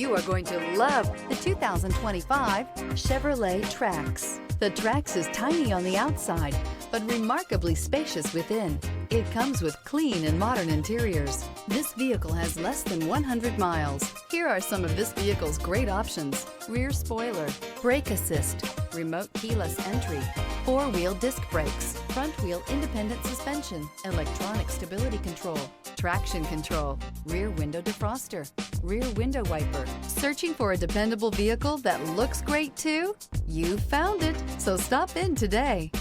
You are going to love the 2025 Chevrolet Trax. The Trax is tiny on the outside, but remarkably spacious within. It comes with clean and modern interiors. This vehicle has less than 100 miles. Here are some of this vehicle's great options: rear spoiler, brake assist, remote keyless entry, four-wheel disc brakes, front-wheel independent suspension, electronic stability control, traction control, rear window defroster, rear window wiper. Searching for a dependable vehicle that looks great too? You found it, so stop in today.